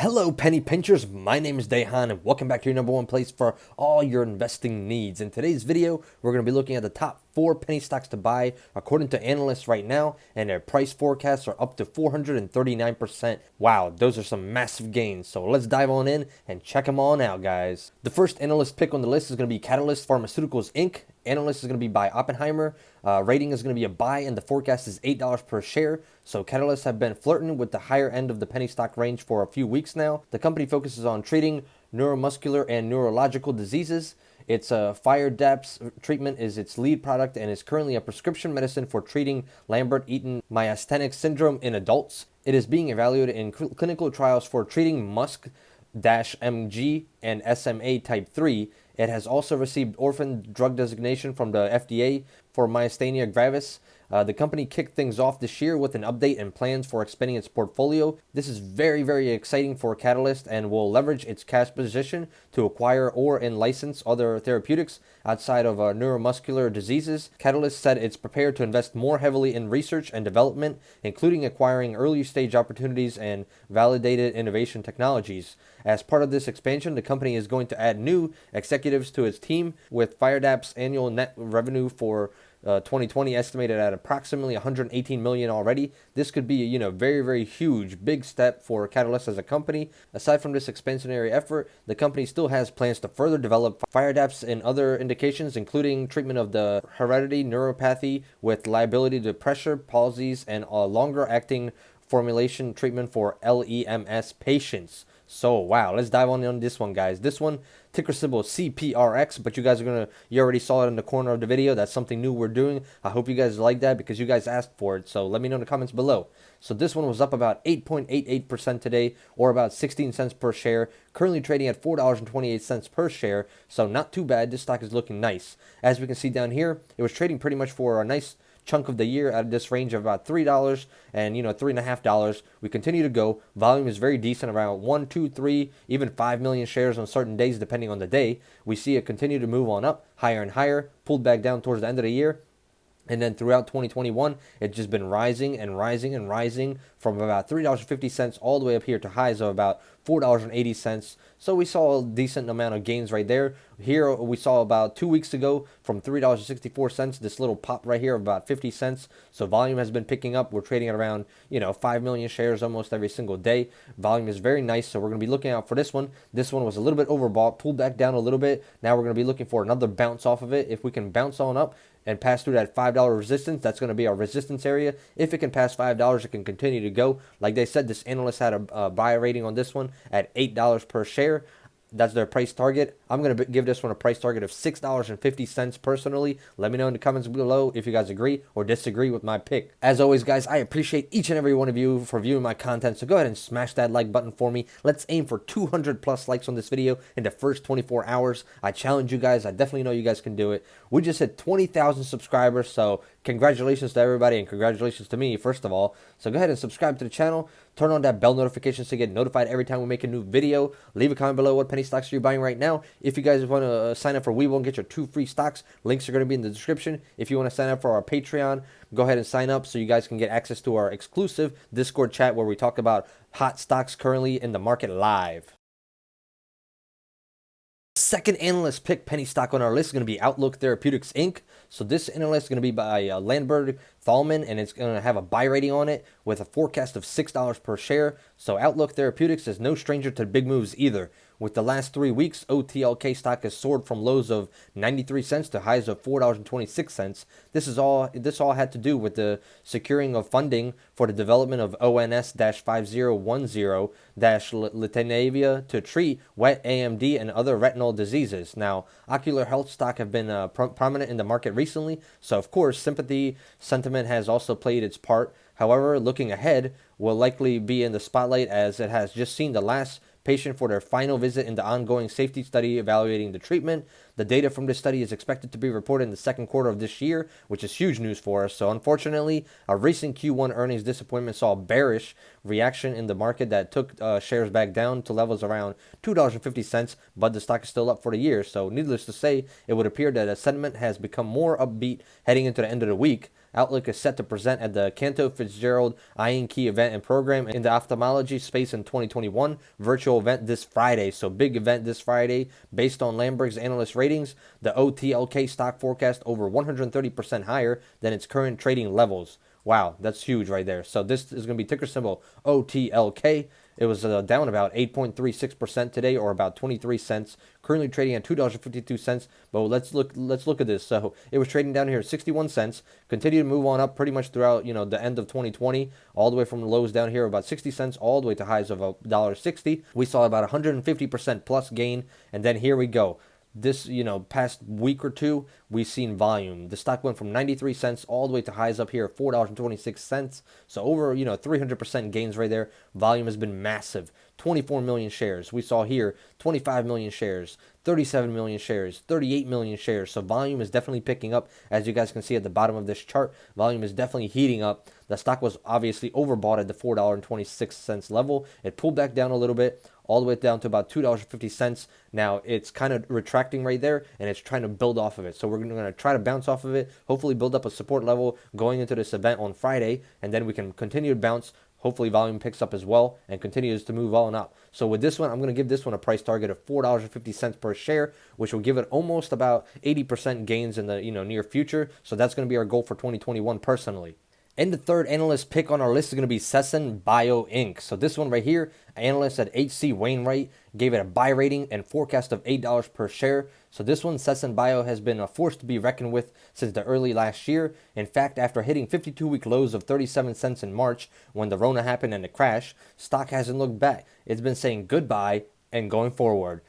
Hello, penny pinchers. My name is Dehan, and welcome back to your number one place for all your investing needs. In today's video, we're going to be looking at the top 4 penny stocks to buy according to analysts right now, and their price forecasts are up to 439%. Wow, those are some massive gains. So let's dive on in and check them on out, guys. The first analyst pick on the list is going to be Analyst Pharmaceuticals Inc. Analyst is going to be by Oppenheimer. Rating is going to be a buy, and the forecast is $8 per share. So Catalysts have been flirting with the higher end of the penny stock range for a few weeks now. The company focuses on treating neuromuscular and neurological diseases. Its FireDAPS treatment is its lead product and is currently a prescription medicine for treating Lambert-Eaton myasthenic syndrome in adults. It is being evaluated in clinical trials for treating MuSK-MG and SMA type 3. It has also received orphan drug designation from the FDA for myasthenia gravis. The company kicked things off this year with an update and plans for expanding its portfolio. This is very, very exciting for Catalyst and will leverage its cash position to acquire or in-license other therapeutics outside of neuromuscular diseases. Catalyst said it's prepared to invest more heavily in research and development, including acquiring early-stage opportunities and validated innovation technologies. As part of this expansion, the company is going to add new executives to its team, with FireDAP's annual net revenue for 2020 estimated at approximately $118 million already. This could be very, very huge, big step for Catalyst as a company. Aside from this expansionary effort, the company still has plans to further develop FireDAPs in other indications, including treatment of the hereditary neuropathy with liability to pressure palsies and a longer-acting formulation treatment for LEMS patients. So wow, let's dive on this one, guys. This one, ticker symbol CPRX, but you already saw it in the corner of the video. That's something new we're doing. I hope you guys like that because you guys asked for it. So let me know in the comments below. So this one was up about 8.88% today, or about 16 cents per share, currently trading at $4.28 per share. So not too bad. This stock is looking nice. As we can see down here, it was trading pretty much for a nice chunk of the year at this range of about $3 and $3.50. We continue to go. Volume is very decent, around 1, 2, 3, even 5 million shares on certain days depending on the day. We see it continue to move on up, higher and higher, pulled back down towards the end of the year. And then throughout 2021, it's just been rising and rising and rising from about $3.50 all the way up here to highs of about $4.80. So we saw a decent amount of gains right there. Here we saw about 2 weeks ago from $3.64, this little pop right here of about 50 cents. So volume has been picking up. We're trading at around 5 million shares almost every single day. Volume is very nice. So we're going to be looking out for this one. This one was a little bit overbought, pulled back down a little bit. Now we're going to be looking for another bounce off of it. If we can bounce on up and pass through that $5 resistance, that's going to be our resistance area. If it can pass $5, it can continue to go. Like they said, this analyst had a buy rating on this one at $8 per share. That's their price target. I'm going to give this one a price target of $6.50 personally. Let me know in the comments below if you guys agree or disagree with my pick. As always, guys, I appreciate each and every one of you for viewing my content. So go ahead and smash that like button for me. Let's aim for 200 plus likes on this video in the first 24 hours. I challenge you guys. I definitely know you guys can do it. We just hit 20,000 subscribers. So congratulations to everybody and congratulations to me, first of all. So go ahead and subscribe to the channel. Turn on that bell notifications to get notified every time we make a new video. Leave a comment below what penny stocks you're buying right now. If you guys want to sign up for We Won't get your 2 free stocks, links are going to be in the description. If you want to sign up for our Patreon, go ahead and sign up so you guys can get access to our exclusive Discord chat where we talk about hot stocks currently in the market live. Second analyst pick penny stock on our list is going to be Outlook Therapeutics Inc. So this analyst is going to be by Landberg Thalmann, and it's going to have a buy rating on it with a forecast of $6 per share. So Outlook Therapeutics is no stranger to big moves either. With the last 3 weeks, OTLK stock has soared from lows of 93 cents to highs of $4.26. This all had to do with the securing of funding for the development of ONS-5010-Litanavia to treat wet AMD and other retinal diseases. Now, Ocular Health stock have been prominent in the market recently, so of course, sympathy sentiment has also played its part. However, looking ahead, will likely be in the spotlight as it has just seen the last patient for their final visit in the ongoing safety study evaluating the treatment. The data from this study is expected to be reported in the second quarter of this year, which is huge news for us. So unfortunately, a recent Q1 earnings disappointment saw a bearish reaction in the market that took shares back down to levels around $2.50, but the stock is still up for the year. So needless to say, it would appear that the sentiment has become more upbeat heading into the end of the week. Outlook is set to present at the Cantor Fitzgerald Iron Key event and program in the ophthalmology space in 2021 virtual event this Friday. So big event this Friday. Based on Lamberg's analyst ratings, the OTLK stock forecast over 130% higher than its current trading levels. Wow, that's huge right there. So this is going to be ticker symbol OTLK. It was down about 8.36% today, or about 23 cents. Currently trading at $2.52. But let's look at this. So it was trading down here at 61 cents. Continued to move on up pretty much throughout the end of 2020, all the way from the lows down here about 60 cents, all the way to highs of $1.60. We saw about 150% plus gain, and then here we go. This past week or two, we've seen volume. The stock went from 93 cents all the way to highs up here at $4.26. So over 300% gains right there. Volume has been massive. 24 million shares. We saw here 25 million shares, 37 million shares, 38 million shares. So volume is definitely picking up. As you guys can see at the bottom of this chart, volume is definitely heating up. The stock was obviously overbought at the $4.26 level. It pulled back down a little bit, all the way down to about $2.50. Now it's kind of retracting right there, and it's trying to build off of it. So we're going to try to bounce off of it, hopefully build up a support level going into this event on Friday, and then we can continue to bounce. Hopefully volume picks up as well and continues to move on up. So with this one, I'm going to give this one a price target of $4.50 per share, which will give it almost about 80% gains in the near future. So that's going to be our goal for 2021 personally. And the third analyst pick on our list is going to be SESN Bio Inc. So this one right here, analyst at H.C. Wainwright gave it a buy rating and forecast of $8 per share. So this one, SESN Bio, has been a force to be reckoned with since the early last year. In fact, after hitting 52-week lows of 37 cents in March when the Rona happened and the crash, stock hasn't looked back. It's been saying goodbye and going forward.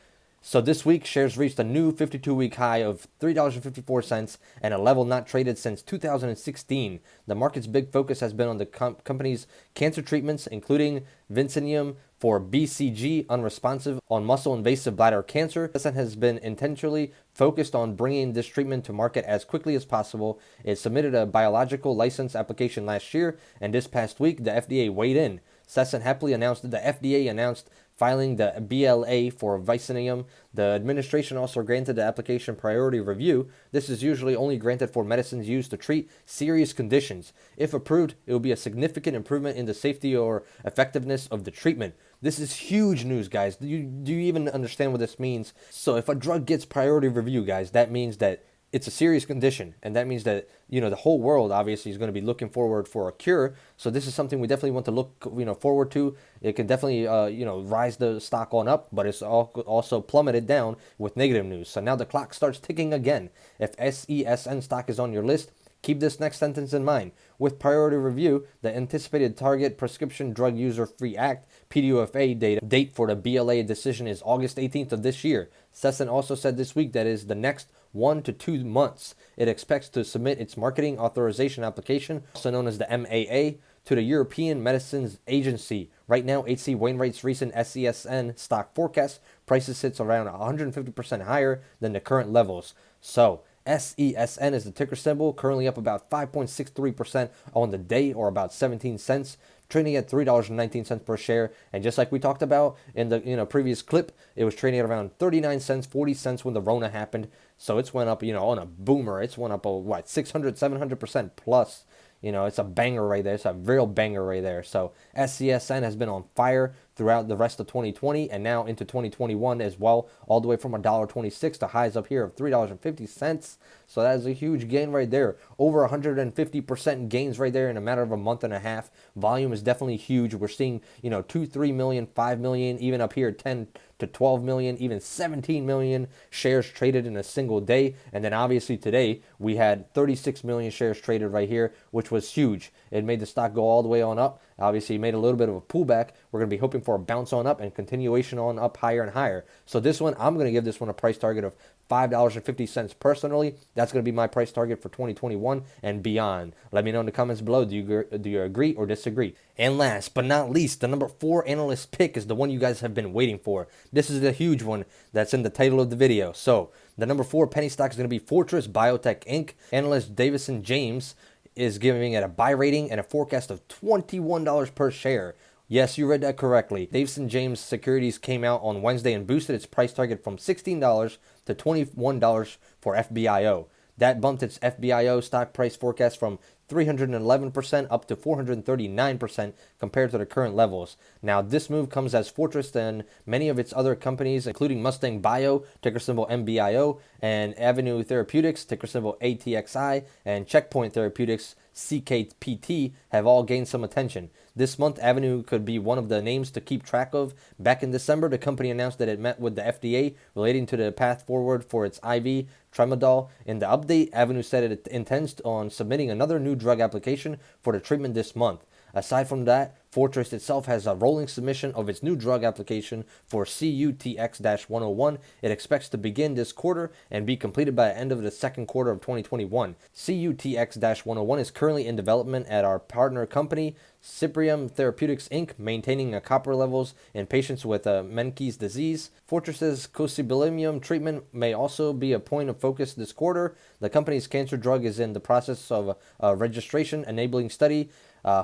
So this week, shares reached a new 52-week high of $3.54 and a level not traded since 2016. The market's big focus has been on the company's cancer treatments, including Vincinium for BCG unresponsive on muscle-invasive bladder cancer. SESN has been intentionally focused on bringing this treatment to market as quickly as possible. It submitted a biological license application last year, and this past week, the FDA weighed in. SESN happily announced that the FDA announced filing the BLA for Vincinium. The administration also granted the application priority review. This is usually only granted for medicines used to treat serious conditions. If approved, it will be a significant improvement in the safety or effectiveness of the treatment. This is huge news, guys. Do you even understand what this means? So if a drug gets priority review, guys, that means that it's a serious condition, and that means that the whole world obviously is going to be looking forward for a cure. So this is something we definitely want to look forward to. It can definitely rise the stock on up, but it's also plummeted down with negative news. So now the clock starts ticking again. If SESN stock is on your list, keep this next sentence in mind. With priority review, the anticipated Target Prescription Drug User Free Act PDUFA date for the BLA decision is August 18th of this year. SESN also said this week that is the next 1 to 2 months. It expects to submit its marketing authorization application, also known as the MAA, to the European Medicines Agency. Right now, H.C. Wainwright's recent SESN stock forecast prices sits around 150% higher than the current levels. So SESN is the ticker symbol, currently up about 5.63% on the day, or about 17 cents, trading at $3.19 per share. And just like we talked about in the previous clip, it was trading at around 39 cents, 40 cents when the Rona happened. So it's went up, on a boomer. It's went up 600, 700% plus. It's a banger right there. It's a real banger right there. So SESN has been on fire throughout the rest of 2020 and now into 2021 as well, all the way from $1.26 to highs up here of $3.50. So that is a huge gain right there. Over 150% gains right there in a matter of a month and a half. Volume is definitely huge. We're seeing, 2, 3 million, 5 million, even up here 10 to 12 million, even 17 million shares traded in a single day. And then obviously today we had 36 million shares traded right here, which was huge. It made the stock go all the way on up. Obviously made a little bit of a pullback. We're going to be hoping for a bounce on up and continuation on up higher and higher. So this one, I'm going to give this one a price target of $5.50 personally. That's going to be my price target for 2021 and beyond. Let me know in the comments below. Do you agree or disagree? And last but not least, the number 4 analyst pick is the one you guys have been waiting for. This is the huge one that's in the title of the video. So the number 4 penny stock is going to be Fortress Biotech Inc. Analyst Davison James is giving it a buy rating and a forecast of $21 per share. Yes, you read that correctly. Davison James Securities came out on Wednesday and boosted its price target from $16 to $21 for FBIO. That bumped its FBIO stock price forecast from 311% up to 439% compared to the current levels. Now, this move comes as Fortress and many of its other companies, including Mustang Bio, ticker symbol MBIO, and Avenue Therapeutics, ticker symbol ATXI, and Checkpoint Therapeutics, CKPT, have all gained some attention. This month, Avenue could be one of the names to keep track of. Back in December, the company announced that it met with the FDA relating to the path forward for its IV tramadol. In the update, Avenue said it intends on submitting another new drug application for the treatment this month. Aside from that, Fortress itself has a rolling submission of its new drug application for CUTX-101. It expects to begin this quarter and be completed by the end of the second quarter of 2021. CUTX-101 is currently in development at our partner company, Aileron Therapeutics Inc., maintaining copper levels in patients with Menkes disease. Fortress's cosibelimum treatment may also be a point of focus this quarter. The company's cancer drug is in the process of a registration enabling study.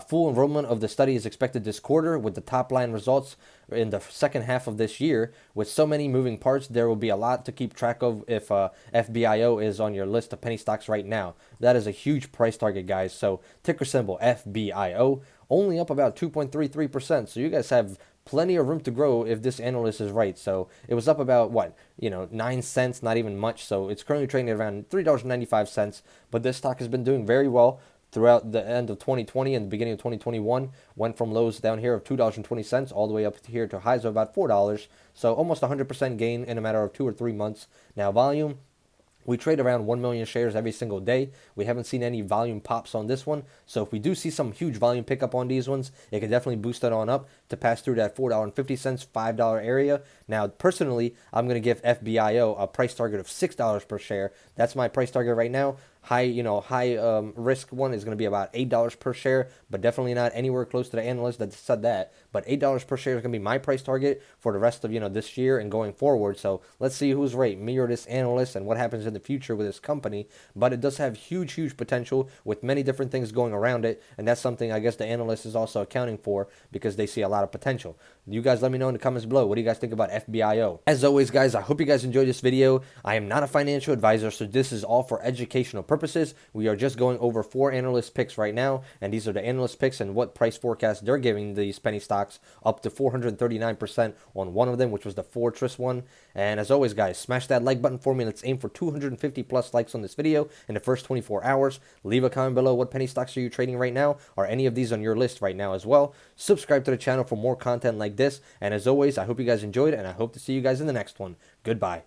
Full enrollment of the study is expected this quarter, with the top line results in the second half of this year. With so many moving parts, there will be a lot to keep track of if FBIO is on your list of penny stocks right now. That is a huge price target, guys. So ticker symbol FBIO, only up about 2.33%. So you guys have plenty of room to grow if this analyst is right. So it was up about 9 cents, not even much. So it's currently trading at around $3.95. But this stock has been doing very well throughout the end of 2020 and the beginning of 2021. Went from lows down here of $2.20 all the way up to here to highs of about $4. So almost 100% gain in a matter of 2 or 3 months. Now volume, we trade around 1 million shares every single day. We haven't seen any volume pops on this one. So if we do see some huge volume pickup on these ones, it could definitely boost it on up to pass through that $4.50, $5 area. Now, personally, I'm going to give FBIO a price target of $6 per share. That's my price target right now. High risk one is going to be about $8 per share, but definitely not anywhere close to the analyst that said that. But $8 per share is going to be my price target for the rest of this year and going forward. So let's see who's right, me or this analyst, and what happens in the future with this company. But it does have huge potential with many different things going around it, and that's something I guess the analyst is also accounting for because they see a lot of potential. You guys let me know in the comments below. What do you guys think about FBIO? As always, guys, I hope you guys enjoyed this video. I am not a financial advisor, so this is all for educational purposes. We are just going over 4 analyst picks right now, and these are the analyst picks and what price forecast they're giving these penny stocks, up to 439% on one of them, which was the Fortress one. And as always, guys, smash that like button for me. Let's aim for 250 plus likes on this video in the first 24 hours. Leave a comment below. What penny stocks are you trading right now? Are any of these on your list right now as well? Subscribe to the channel for more content like this. And as always, I hope you guys enjoyed it, and I hope to see you guys in the next one. Goodbye.